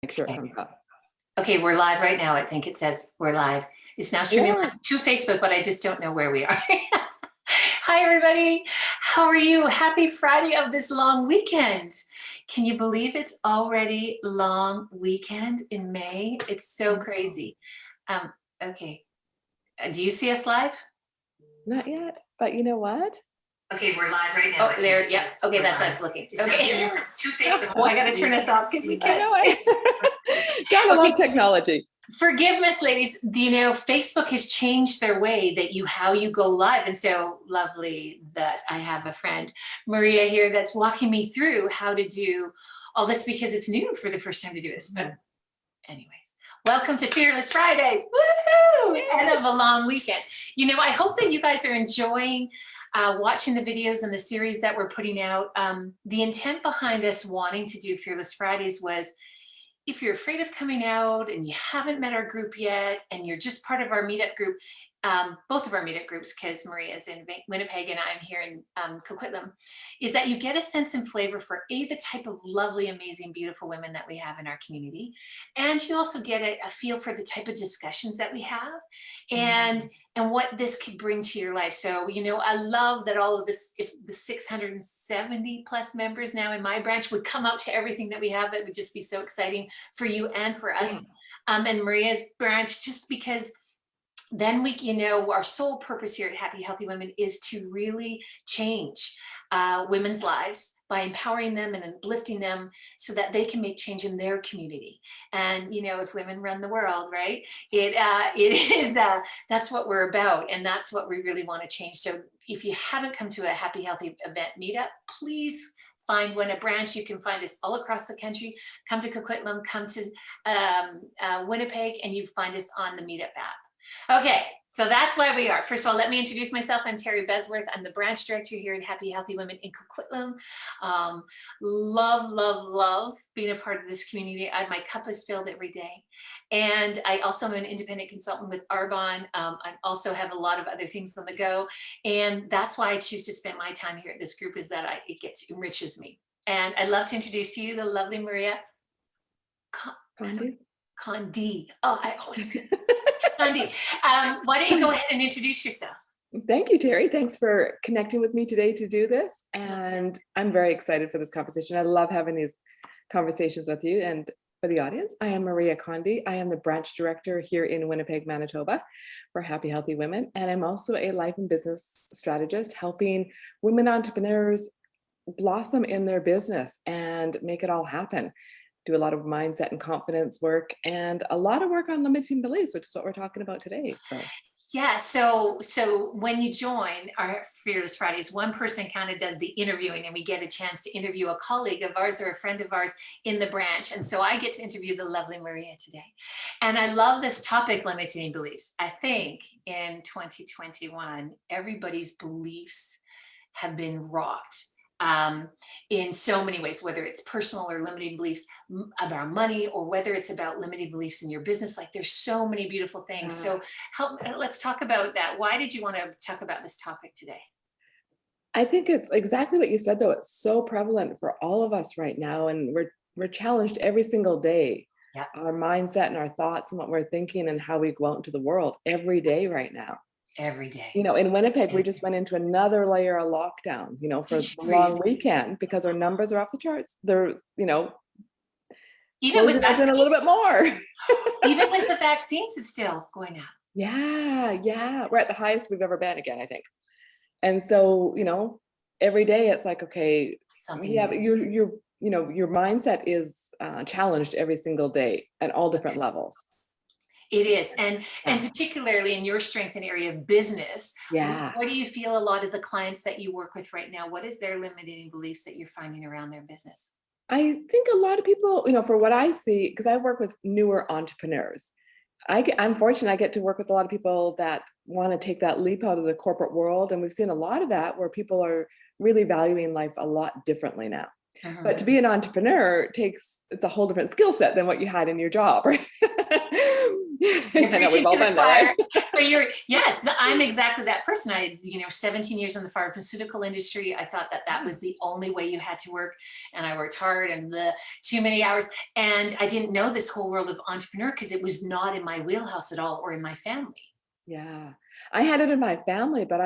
Make sure it Okay. comes up. Okay, we're live right now. I think it says we're live. It's now streaming Yeah. live to Facebook, but I just don't know where we are. Hi, everybody. How are you? Happy Friday of this long weekend. Can you believe it's already long weekend in May? It's so crazy. Okay. Do you see us live? Not yet, but you know what? Okay, we're live right now. Oh, there, yes. Okay, that's us looking. Okay. To Facebook. Oh, I gotta turn us off because we can't. Gotta love technology. Forgiveness, ladies. You know, Facebook has changed their way that how you go live. And so lovely that I have a friend, Maria, here that's walking me through how to do all this because it's new for the first time to do this. But anyways, welcome to Fearless Fridays. Woo! End of a long weekend. You know, I hope that you guys are enjoying watching the videos and the series that we're putting out. The intent behind us wanting to do Fearless Fridays was, if you're afraid of coming out and you haven't met our group yet, and you're just part of our meetup group, both of our meetup groups, because Maria is in Winnipeg and I'm here in Coquitlam, is that you get a sense and flavor for the type of lovely, amazing, beautiful women that we have in our community. And you also get a feel for the type of discussions that we have and what this could bring to your life. So, you know, I love that all of this, if the 670 plus members now in my branch would come out to everything that we have, it would just be so exciting for you and for us. And Maria's branch, just because then we, you know, our sole purpose here at Happy Healthy Women is to really change women's lives by empowering them and uplifting them so that they can make change in their community. And, you know, if women run the world, right, it is, that's what we're about. And that's what we really want to change. So if you haven't come to a Happy Healthy event meetup, please find one, a branch. You can find us all across the country. Come to Coquitlam, come to Winnipeg, and you find us on the meetup app. Okay, so that's why we are. First of all, let me introduce myself. I'm Terry Besworth. I'm the branch director here at Happy Healthy Women in Coquitlam. Love, love, love being a part of this community. My cup is filled every day. And I also am an independent consultant with Arbonne. I also have a lot of other things on the go. And that's why I choose to spend my time here at this group, is that it enriches me. And I'd love to introduce to you the lovely Maria Condi. Oh, I always Condi. Why don't you go ahead and introduce yourself? Thank you, Terry. Thanks for connecting with me today to do this. And I'm very excited for this conversation. I love having these conversations with you. And for the audience, I am Maria Condi. I am the branch director here in Winnipeg, Manitoba for Happy Healthy Women. And I'm also a life and business strategist, helping women entrepreneurs blossom in their business and make it all happen. Do a lot of mindset and confidence work, and a lot of work on limiting beliefs, which is what we're talking about today. So yeah, so when you join our Fearless Fridays, one person kind of does the interviewing, and we get a chance to interview a colleague of ours or a friend of ours in the branch. And so I get to interview the lovely Maria today. And I love this topic, limiting beliefs. I think in 2021, everybody's beliefs have been rocked in so many ways, whether it's personal or limiting beliefs about money, or whether it's about limiting beliefs in your business. Like, there's so many beautiful things. So let's talk about that. Why did you want to talk about this topic today? I think it's exactly what you said, though. It's so prevalent for all of us right now, and we're challenged every single day. Yeah. Our mindset and our thoughts and what we're thinking and how we go out into the world every day right now. Every day. You know, in Winnipeg, we just went into another layer of lockdown, you know, for the long weekend, because our numbers are off the charts. They're, you know, even with vaccines, a little bit more. Even with the vaccines, it's still going up. Yeah. We're at the highest we've ever been again, I think. And so, you know, every day it's like, okay, something. Yeah, but you know, your mindset is challenged every single day at all different levels. It is. And particularly in your strength and area of business, what do you feel a lot of the clients that you work with right now, what is their limiting beliefs that you're finding around their business? I think a lot of people, you know, for what I see, because I work with newer entrepreneurs, I'm fortunate I get to work with a lot of people that want to take that leap out of the corporate world. And we've seen a lot of that where people are really valuing life a lot differently now. But to be an entrepreneur it's a whole different skill set than what you had in your job, right? You're I know we've preaching all to the been there, right? choir, but yes, I'm exactly that person. I, 17 years in the pharmaceutical industry. I thought that that was the only way you had to work. And I worked hard and the too many hours. And I didn't know this whole world of entrepreneur because it was not in my wheelhouse at all or in my family. Yeah, I had it in my family, but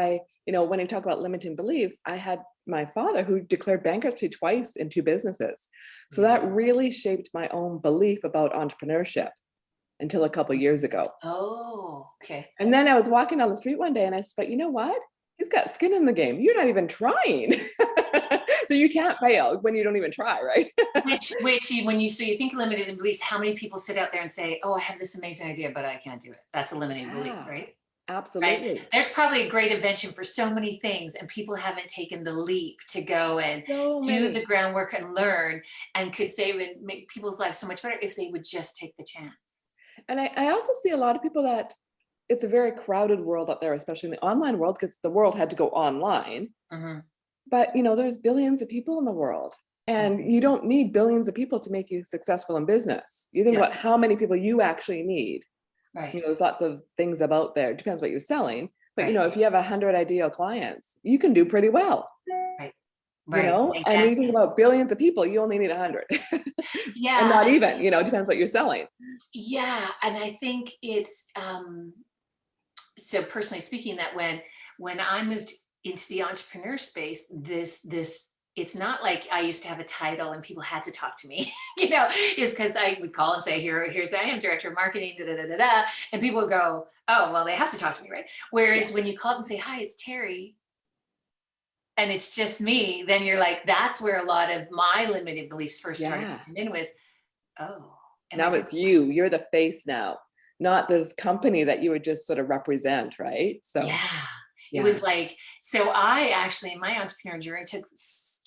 when you talk about limiting beliefs, I had my father who declared bankruptcy twice in two businesses. So that really shaped my own belief about entrepreneurship until a couple years ago. Oh, okay. And then I was walking down the street one day and I said, but you know what? He's got skin in the game. You're not even trying. So you can't fail when you don't even try, right? When you think limiting beliefs, how many people sit out there and say, oh, I have this amazing idea, but I can't do it. That's a limiting belief, Yeah, right? Right. absolutely. There's probably a great invention for so many things, and people haven't taken the leap to go and So do many. the groundwork and learn, and could save and make people's lives so much better if they would just take the chance. And I also see a lot of people that it's a very crowded world out there, especially in the online world, because the world had to go online. Mm-hmm. But there's billions of people in the world, and you don't need billions of people to make you successful in business. You think about how many people you actually need. Right. There's lots of things about there. It depends what you're selling. But Right. if you have 100 ideal clients, you can do pretty well. Right. And Exactly. when you think about billions of people, you only need 100. And Yeah. not even, it depends what you're selling. Yeah. And I think it's so personally speaking, that when I moved into the entrepreneur space, this it's not like I used to have a title and people had to talk to me, is because I would call and say, here's I am director of marketing, da, da, da, da, da. And people would go, oh, well, they have to talk to me, right? Whereas when you call up and say, hi, it's Terry, and it's just me, then you're like, that's where a lot of my limited beliefs first started to come in, was, oh, Now it's you. You're the face now, not this company that you would just sort of represent, right? So yeah. It was like, so I actually, in my entrepreneur journey, took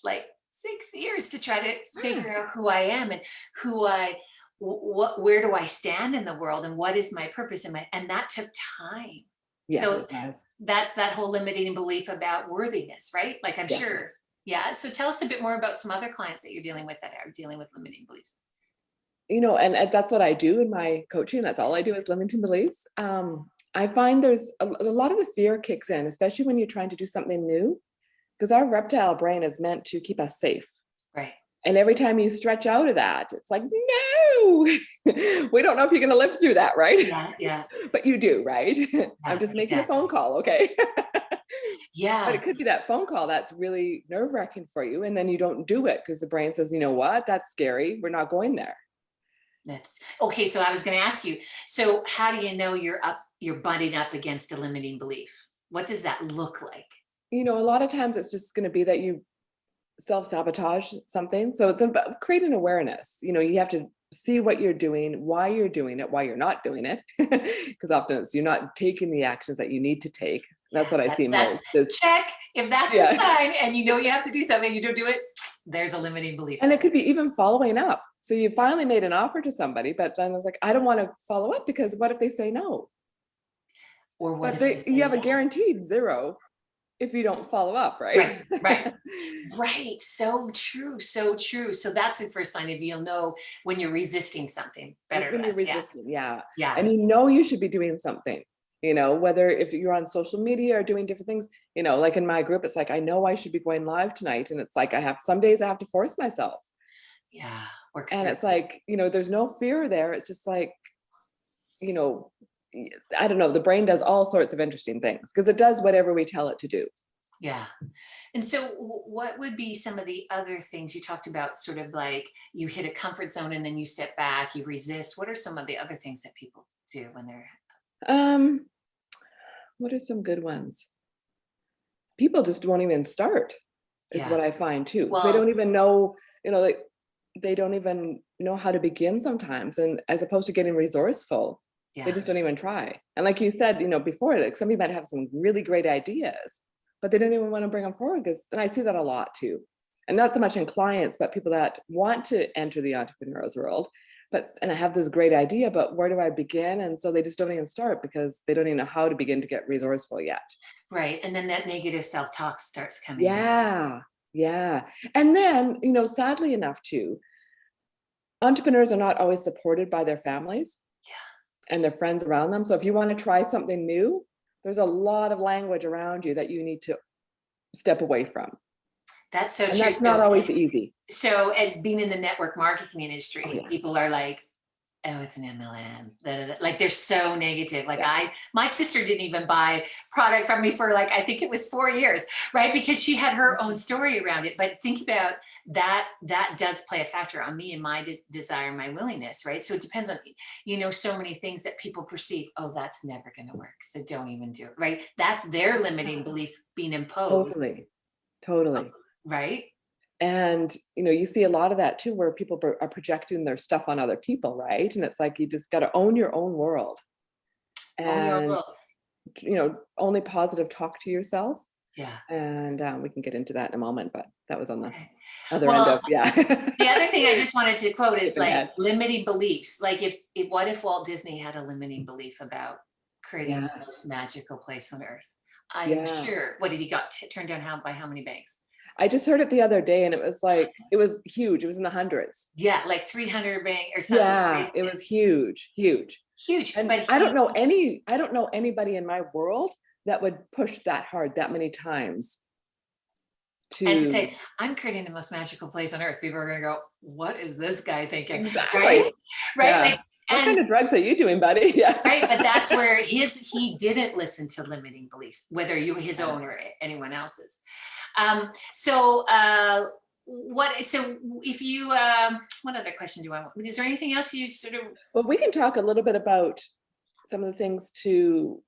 like 6 years to try to figure out who I am and where do I stand in the world and what is my purpose and that took time. Yes, So it does. that's that whole limiting belief about worthiness, right? Like, I'm sure. Yeah. So tell us a bit more about some other clients that you're dealing with that are dealing with limiting beliefs. And that's what I do in my coaching. That's all I do is limiting beliefs. I find there's a lot of the fear kicks in, especially when you're trying to do something new, because our reptile brain is meant to keep us safe. Right. And every time you stretch out of that, it's like, no, we don't know if you're going to live through that, right? Yeah. Yeah. But you do, right? I'm just making a phone call, okay? Yeah. But it could be that phone call that's really nerve-wracking for you, and then you don't do it because the brain says, you know what, that's scary. We're not going there. That's okay. So I was going to ask you, so how do you know you're butting up against a limiting belief? What does that look like? A lot of times it's just going to be that you self-sabotage something. So it's about creating awareness. You have to see what you're doing, why you're doing it, why you're not doing it. Because often you're not taking the actions that you need to take. That's what I see most. Check. If that's a sign and you have to do something, you don't do it, there's a limiting belief. And it could be even following up. So you finally made an offer to somebody, but then it's like, I don't want to follow up because what if they say no? Or what But you have a guaranteed zero if you don't follow up, right? Right. So true. So true. So that's the first sign of you'll know when you're resisting something better. When you're resisting, yeah. And you should be doing something, whether if you're on social media or doing different things, like in my group, it's like, I know I should be going live tonight. And it's like, some days I have to force myself. Yeah. And it's like, there's no fear there. It's just like, I don't know, the brain does all sorts of interesting things because it does whatever we tell it to do. Yeah. And so what would be some of the other things you talked about, sort of like you hit a comfort zone and then you step back, you resist? What are some of the other things that people do when they're what are some good ones? People just won't even start, is what I find too. Well, they don't even know, they don't even know how to begin sometimes. And as opposed to getting resourceful, they just don't even try. And like you said, before, like somebody might have some really great ideas, but they don't even want to bring them forward. And I see that a lot too. And not so much in clients, but people that want to enter the entrepreneur's world, and I have this great idea, but where do I begin? And so they just don't even start because they don't even know how to begin to get resourceful yet. Right. And then that negative self-talk starts coming. Yeah. And then, sadly enough too, entrepreneurs are not always supported by their families. and their friends around them. So if you want to try something new, there's a lot of language around you that you need to step away from. That's so And true. that's not always easy. So as being in the network marketing industry, Oh, yeah. people are like, oh, it's an MLM. Da, da, da. Like they're so negative. Like my sister didn't even buy product from me for like, I think it was 4 years, right? Because she had her own story around it. But think about that, that does play a factor on me and my desire and my willingness, right? So it depends on, so many things that people perceive, oh, that's never going to work. So don't even do it, right? That's their limiting belief being imposed. Totally. Right? And, you see a lot of that too, where people are projecting their stuff on other people, right? And it's like, you just got to own your own world. And, only positive talk to yourself. Yeah. And we can get into that in a moment, but that was on the Okay. other end of, yeah. The other thing I just wanted to quote is Skipping like ahead. limiting beliefs. Like what if Walt Disney had a limiting belief about creating Yeah. the most magical place on earth? I'm Yeah. sure. What did he got turned down by how many banks? I just heard it the other day and it was like, it was huge. It was in the hundreds. Yeah, like 300 bank or something. Yeah, it was huge. Huge. And But I don't know anybody in my world that would push that hard that many times. And to say, I'm creating the most magical place on earth. People are going to go, what is this guy thinking? Exactly. Right? Yeah. Like, what kind of drugs are you doing, buddy? Yeah. Right. But that's where he didn't listen to limiting beliefs, whether his own or anyone else's. So if you, what other question do I want? Is there anything else you sort of? Well, we can talk a little bit about some of the things to,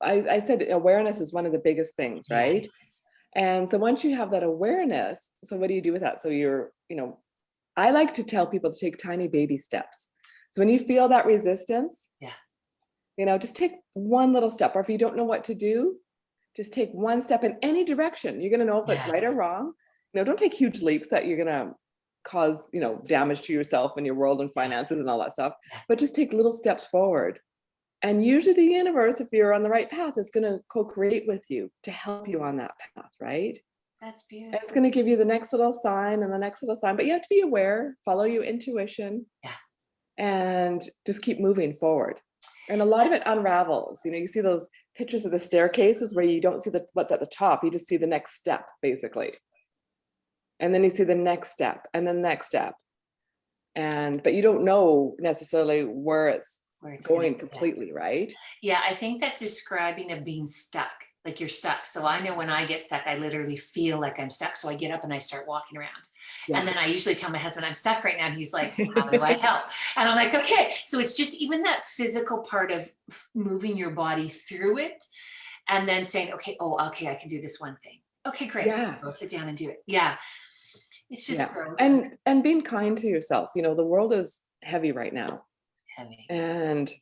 I said awareness is one of the biggest things, right? Yes. And so once you have that awareness, so what do you do with that? So I like to tell people to take tiny baby steps. So when you feel that resistance, just take one little step, or if you don't know what to do, just take one step in any direction. You're going to know if it's right or wrong. Don't take huge leaps that you're going to cause, damage to yourself and your world and finances and all that stuff, but just take little steps forward. And usually the universe, if you're on the right path, is going to co-create with you to help you on that path, right? That's beautiful. And it's going to give you the next little sign and the next little sign, but you have to be aware, follow your intuition, and just keep moving forward. And a lot of it unravels. You see those pictures of the staircases where you don't see what's at the top, you just see the next step, basically. And then you see the next step and the next step. But you don't know necessarily where it's going completely, right? Yeah, I think that describing of being stuck, like you're stuck. So I know when I get stuck, I literally feel like I'm stuck. So I get up and I start walking around. Yeah. And then I usually tell my husband I'm stuck right now. And he's like, how do I help? And I'm like, okay. So it's just even that physical part of moving your body through it and then saying, okay, I can do this one thing. Okay, great. Yeah. So go sit down and do it. Yeah. It's just growth. And being kind to yourself. The world is heavy right now. Heavy. And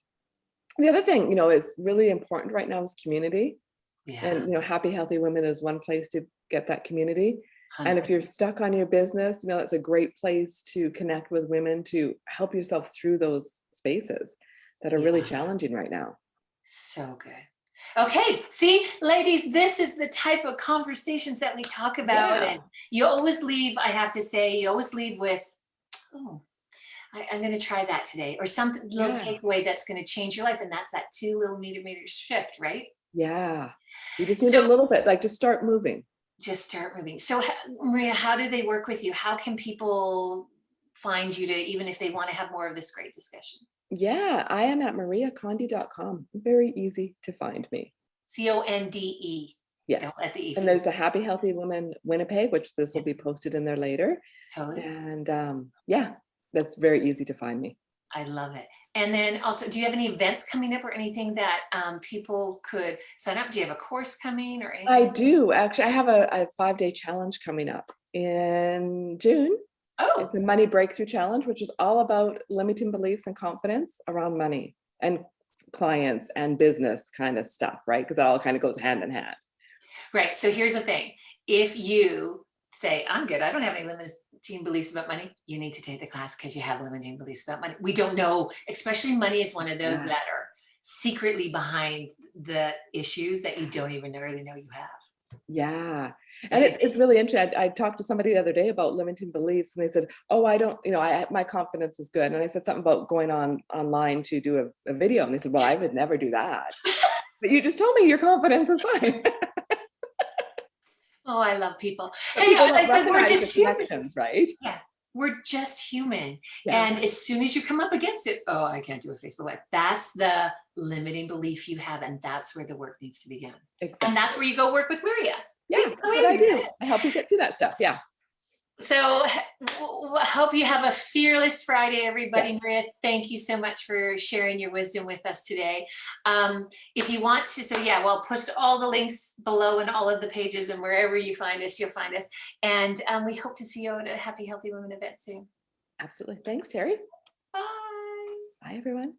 the other thing, is really important right now is community. Yeah. And, Happy Healthy Women is one place to get that community. 100%. And if you're stuck on your business, it's a great place to connect with women to help yourself through those spaces that are really challenging right now. So good. Okay, see, ladies, this is the type of conversations that we talk about. And you always leave, I have to say, with, I'm going to try that today, or some little takeaway that's going to change your life. And that's that 2 little meter shift, right? Yeah. You just need a little bit, like just start moving. Just start moving. So Maria, how do they work with you? How can people find you even if they want to have more of this great discussion? Yeah, I am at mariaconde.com. Very easy to find me. CONDE. Yes. Don't let the E. And there's a Happy Healthy Woman Winnipeg, which this will be posted in there later. Totally. And that's very easy to find me. I love it. And then also, do you have any events coming up or anything that people could sign up? Do you have a course coming or anything? I do. Actually, I have a 5-day challenge coming up in June. Oh. It's a money breakthrough challenge, which is all about limiting beliefs and confidence around money and clients and business kind of stuff, right? Because it all kind of goes hand in hand. Right. So here's the thing. If you say, I'm good, I don't have any limiting beliefs about money, you need to take the class because you have limiting beliefs about money. We don't know, especially money is one of those that are secretly behind the issues that you don't even really know you have. Yeah. And it's really interesting. I talked to somebody the other day about limiting beliefs, and they said, "Oh, I don't, my confidence is good." And I said something about going online to do a video, and they said, "Well, I would never do that." But you just told me your confidence is fine. Oh, I love people. But Hey, people don't like we're recognize the just human. connections, right? Yeah, we're just human. Yeah, And as soon as you come up against it, oh, I can't do a Facebook Live. That's the limiting belief you have, and that's where the work needs to begin. And that's exactly. where you go work with Maria. Yeah, See, that's what I amazing, isn't do. it? I help you get through that stuff. Yeah. So hope you have a fearless Friday, everybody. Yes. Maria, thank you so much for sharing your wisdom with us today. If you want to, so yeah, well, push all the links below in all of the pages, and wherever you find us, you'll find us. And we hope to see you at a Happy Healthy Women event soon. Absolutely. Thanks, Terry. Bye. Bye, everyone.